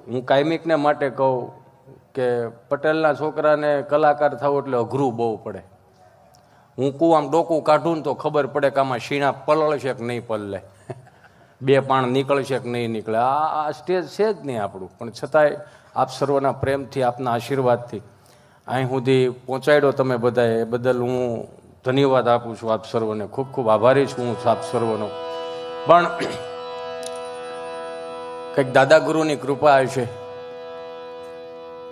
હું કાયમિકને માટે કહું કે પટેલના છોકરાને કલાકાર થવું એટલે અઘરું બહુ પડે. હું કહું આમ ડોકું કાઢું ને તો ખબર પડે કે આમાં શીણા પલળશે કે નહીં પલળે, બે પાણ નીકળશે કે નહીં નીકળે. આ સ્ટેજ છે જ નહીં આપણું, પણ છતાંય આપ સર્વના પ્રેમથી, આપના આશીર્વાદથી અહીં સુધી પહોંચાડ્યો તમે બધાએ, એ બદલ હું ધન્યવાદ આપું છું આપ સર્વને. ખૂબ ખૂબ આભારી છું હું આપ સર્વનો. પણ કંઈક દાદા ગુરુની કૃપા હશે,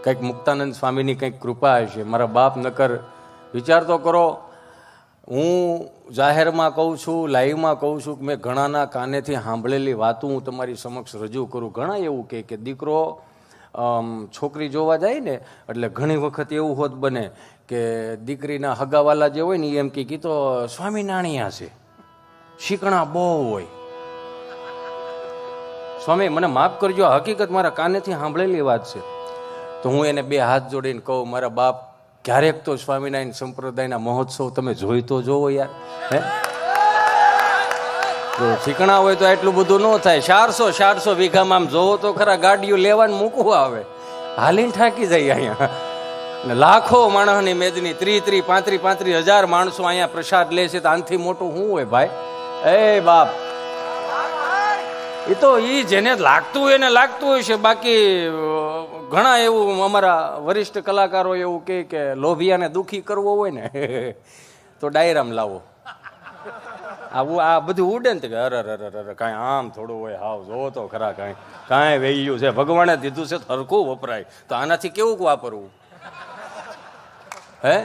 કંઈક મુક્તાનંદ સ્વામીની કંઈક કૃપા હશે. મારા બાપ નકર વિચાર તો કરો, હું જાહેરમાં કહું છું, લાઈવમાં કહું છું કે મેં ઘણાના કાનેથી સાંભળેલી વાતો હું તમારી સમક્ષ રજૂ કરું. ઘણા એવું કે દીકરો છોકરી જોવા જાય ને એટલે ઘણી વખત એવું હોત બને કે દીકરીના હગાવાલા જે હોય ને એમ કે તો સ્વામિનારાયણ છે, શીકણા બહુ હોય. સ્વામી મને માફ કરજો, હકીકત મારા કાનેથી સાંભળેલી વાત છે. તો હું એને બે હાથ જોડીને કહું, મારા બાપ ક્યારેક તો સ્વામિનારાયણ સંપ્રદાયના મહોત્સવ તમે જોઈ તો જોવો યાર. હે શીકણા હોય તો એટલું બધું ન થાય. 400 વીઘામાં આમ જોવો તો ખરા, ગાડીઓ લેવાનું મૂકવું આવે, હાલીને થાકી જાય અહીંયા. લાખો માણસની મેદની, 30-35 હજાર માણસો અહીંયા પ્રસાદ લે છે. તો આનાથી મોટું શું હોય ભાઈ? એ બાપ, એ તો ઈ જેને લાગતું હોય એને લાગતું હોય છે. બાકી ઘણા એવું અમારા વરિષ્ઠ કલાકારો એવું કે લોભિયાને દુઃખી કરવો હોય ને તો ડાયરામ લાવો. આવું આ બધું ઉડે ને અરે કાંઈ આમ થોડું હોય, હાવ જોવો તો ખરા, કાંઈ વહી ગયું છે, ભગવાને દીધું છે હરખું વપરાય. તો આનાથી કેવું વાપરવું? હે